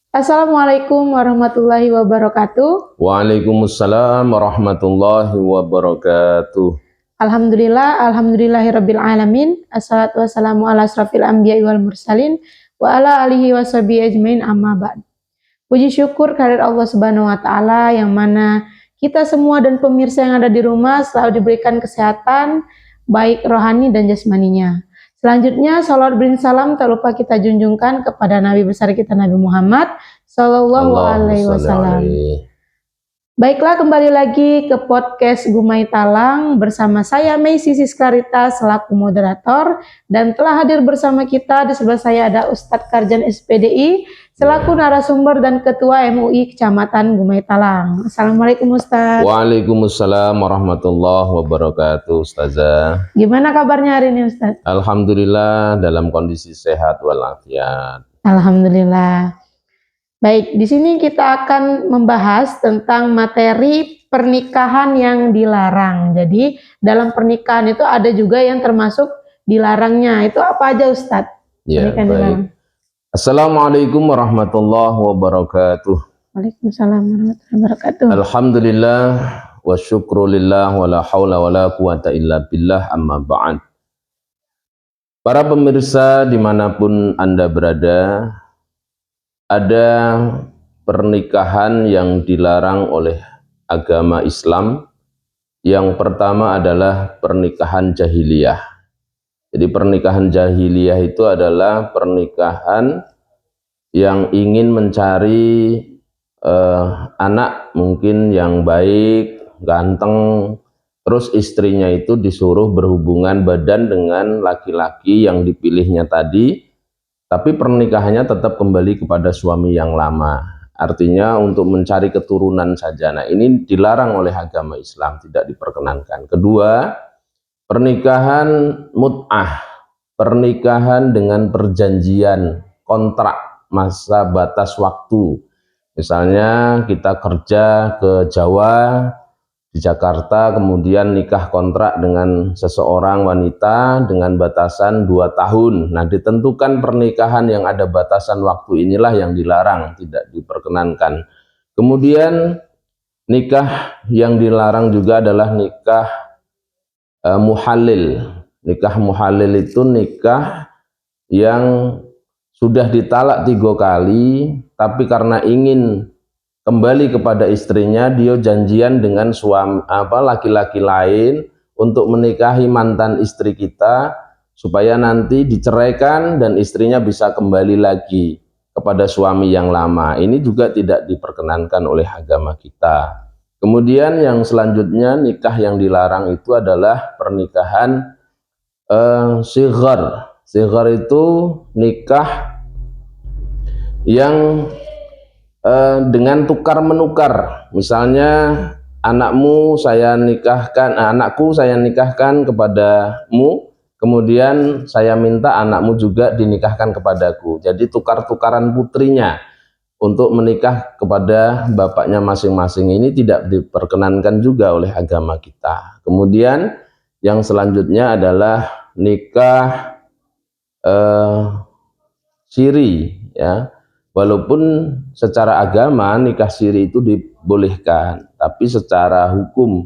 Assalamualaikum warahmatullahi wabarakatuh. Waalaikumsalam warahmatullahi wabarakatuh. Alhamdulillahirabbil alamin. Assalatu wassalamu ala asrafil anbiya'i wal mursalin wa ala alihi washabihi ajmain amma ba'd. Puji syukur kehadirat Allah Subhanahu wa taala yang mana kita semua dan pemirsa yang ada di rumah selalu diberikan kesehatan baik rohani dan jasmaninya. Selanjutnya salawat beri salam tak lupa kita junjungkan kepada Nabi besar kita Nabi Muhammad sallallahu alaihi wasallam. Baiklah, kembali lagi ke podcast Gumai Talang bersama saya Mei Sisis Clarita selaku moderator, dan telah hadir bersama kita di sebelah saya ada Ustadz Karjan SPDI selaku narasumber dan Ketua MUI Kecamatan Gumai Talang. Assalamualaikum Ustadz. Waalaikumsalam warahmatullahi wabarakatuh, Ustazah. Gimana kabarnya hari ini Ustadz? Alhamdulillah dalam kondisi sehat walafiat. Alhamdulillah. Baik, di sini kita akan membahas tentang materi pernikahan yang dilarang. Jadi dalam pernikahan itu ada juga yang termasuk dilarangnya. Itu apa aja Ustadz? Ya, baik. Dilarang. Assalamualaikum warahmatullahi wabarakatuh. Waalaikumsalam warahmatullahi wabarakatuh. Alhamdulillah wa syukrulillah wa la hawla wa la quwata illa billah amma ba'd. Para pemirsa dimanapun Anda berada, ada pernikahan yang dilarang oleh agama Islam. Yang pertama adalah pernikahan jahiliyah. Jadi pernikahan jahiliyah itu adalah pernikahan yang ingin mencari anak mungkin yang baik, ganteng, terus istrinya itu disuruh berhubungan badan dengan laki-laki yang dipilihnya tadi, tapi pernikahannya tetap kembali kepada suami yang lama. Artinya untuk mencari keturunan saja. Nah, ini dilarang oleh agama Islam, tidak diperkenankan. Kedua, pernikahan mut'ah, pernikahan dengan perjanjian kontrak masa batas waktu. Misalnya kita kerja ke Jawa, di Jakarta, kemudian nikah kontrak dengan seseorang wanita dengan batasan 2 tahun. Nah, ditentukan pernikahan yang ada batasan waktu inilah yang dilarang, tidak diperkenankan. Kemudian nikah yang dilarang juga adalah nikah muhalil. Nikah muhalil itu nikah yang sudah ditalak 3 kali, tapi karena ingin kembali kepada istrinya, dia janjian dengan suami laki-laki lain untuk menikahi mantan istri kita supaya nanti diceraikan dan istrinya bisa kembali lagi kepada suami yang lama. Ini juga tidak diperkenankan oleh agama kita. Kemudian yang selanjutnya nikah yang dilarang itu adalah pernikahan sighar. Sighar itu nikah yang dengan tukar menukar. Misalnya anakku saya nikahkan kepadamu, kemudian saya minta anakmu juga dinikahkan kepadaku. Jadi tukar-tukaran putrinya untuk menikah kepada bapaknya masing-masing, ini tidak diperkenankan juga oleh agama kita. Kemudian yang selanjutnya adalah nikah siri, ya. Walaupun secara agama nikah siri itu dibolehkan, tapi secara hukum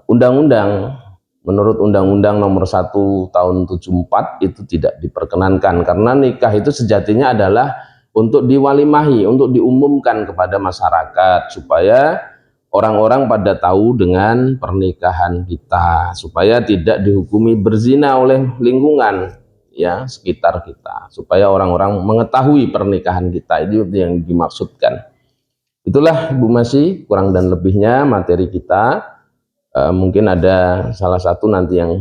undang-undang, menurut Undang-Undang Nomor 1 Tahun 74 itu tidak diperkenankan, karena nikah itu sejatinya adalah untuk diwalimahi, untuk diumumkan kepada masyarakat supaya orang-orang pada tahu dengan pernikahan kita, supaya tidak dihukumi berzina oleh lingkungan ya sekitar kita, supaya orang-orang mengetahui pernikahan kita. Itu yang dimaksudkan. Itulah Ibu Masih kurang dan lebihnya materi kita. Mungkin ada salah satu nanti yang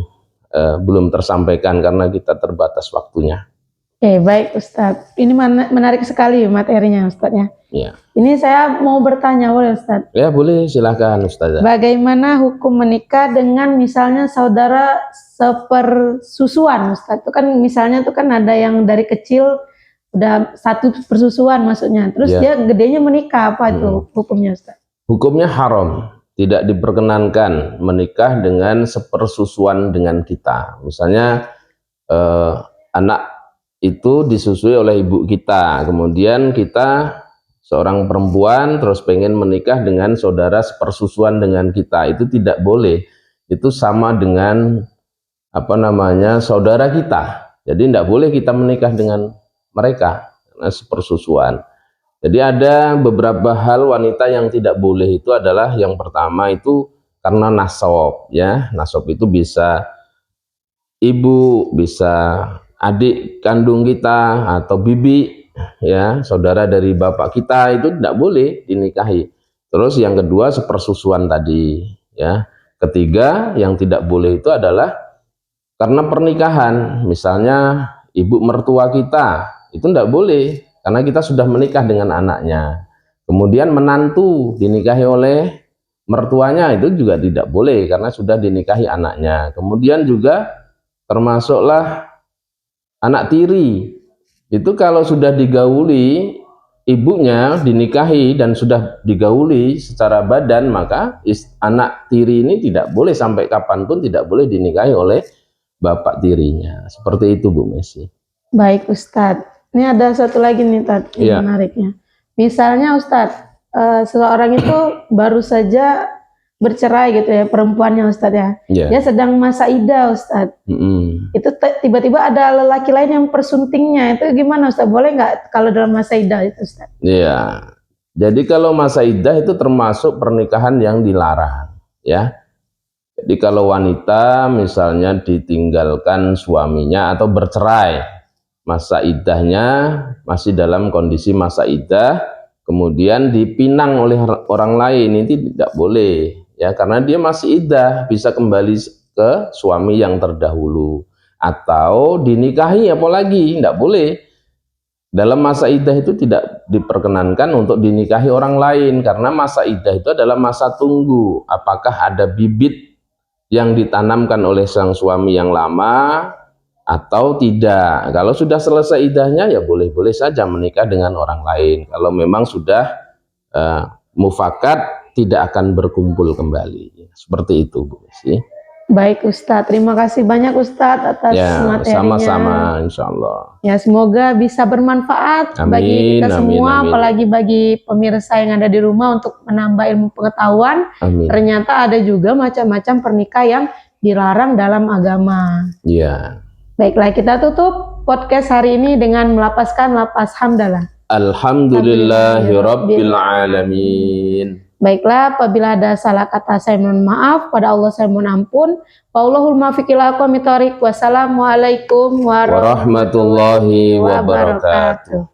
belum tersampaikan karena kita terbatas waktunya. Oke, baik Ustadz. Ini menarik sekali materinya Ustadznya. Ya. Ini saya mau bertanya, boleh Ustadz? Ya boleh, silahkan Ustazah. Bagaimana hukum menikah dengan misalnya saudara sepersusuan Ustadz? Itu kan misalnya itu kan ada yang dari kecil udah satu persusuan maksudnya. Terus dia gedenya menikah, apa itu hukumnya Ustadz? Hukumnya haram. Tidak diperkenankan menikah dengan sepersusuan dengan kita. Misalnya anak itu disusui oleh ibu kita, kemudian kita seorang perempuan terus pengen menikah dengan saudara sepersusuan dengan kita, itu tidak boleh. Itu sama dengan saudara kita. Jadi tidak boleh kita menikah dengan mereka karena sepersusuan. Jadi ada beberapa hal wanita yang tidak boleh, itu adalah yang pertama itu karena nasab, ya. Nasab itu bisa ibu, bisa adik kandung kita atau bibi, ya, saudara dari bapak kita, itu tidak boleh dinikahi. Terus yang kedua sepersusuan tadi, ya. Ketiga yang tidak boleh itu adalah karena pernikahan, misalnya ibu mertua kita, itu tidak boleh karena kita sudah menikah dengan anaknya. Kemudian menantu dinikahi oleh mertuanya, itu juga tidak boleh karena sudah dinikahi anaknya. Kemudian juga termasuklah anak tiri, itu kalau sudah digauli ibunya, dinikahi dan sudah digauli secara badan, maka anak tiri ini tidak boleh sampai kapanpun tidak boleh dinikahi oleh bapak tirinya. Seperti itu Bu Messi. Baik Ustadz, ini ada satu lagi nih yang menariknya. Misalnya Ustadz, seseorang itu baru saja bercerai gitu ya, perempuannya Ustadz ya. Dia sedang masa iddah Ustadz. Itu tiba-tiba ada lelaki lain yang persuntingnya, itu gimana Ustadz? Boleh nggak kalau dalam masa iddah itu Ustadz? Iya. Jadi kalau masa iddah itu termasuk pernikahan yang dilarang, ya. Jadi kalau wanita misalnya ditinggalkan suaminya atau bercerai, masa iddahnya masih dalam kondisi masa iddah, kemudian dipinang oleh orang lain, ini tidak boleh, ya, karena dia masih iddah, bisa kembali ke suami yang terdahulu atau dinikahi, apalagi tidak boleh. Dalam masa iddah itu tidak diperkenankan untuk dinikahi orang lain, karena masa iddah itu adalah masa tunggu apakah ada bibit yang ditanamkan oleh sang suami yang lama atau tidak. Kalau sudah selesai iddahnya, ya boleh-boleh saja menikah dengan orang lain. Kalau memang sudah mufakat, tidak akan berkumpul kembali. Seperti itu Bu Messi. Baik Ustadz, terima kasih banyak Ustadz atas materinya. Sama-sama, insya Allah. Ya, semoga bisa bermanfaat bagi kita semua, apalagi bagi pemirsa yang ada di rumah untuk menambah ilmu pengetahuan. Ternyata ada juga macam-macam pernikah yang dilarang dalam agama. Iya. Baiklah, kita tutup podcast hari ini dengan melapaskan lapas hamdalah. Alhamdulillahirabbil alamin. Baiklah, apabila ada salah kata saya mohon maaf, pada Allah saya mohon ampun. Wallahul muwaffiq ila aqwamit thoriq. Wassalamualaikum warahmatullahi wabarakatuh.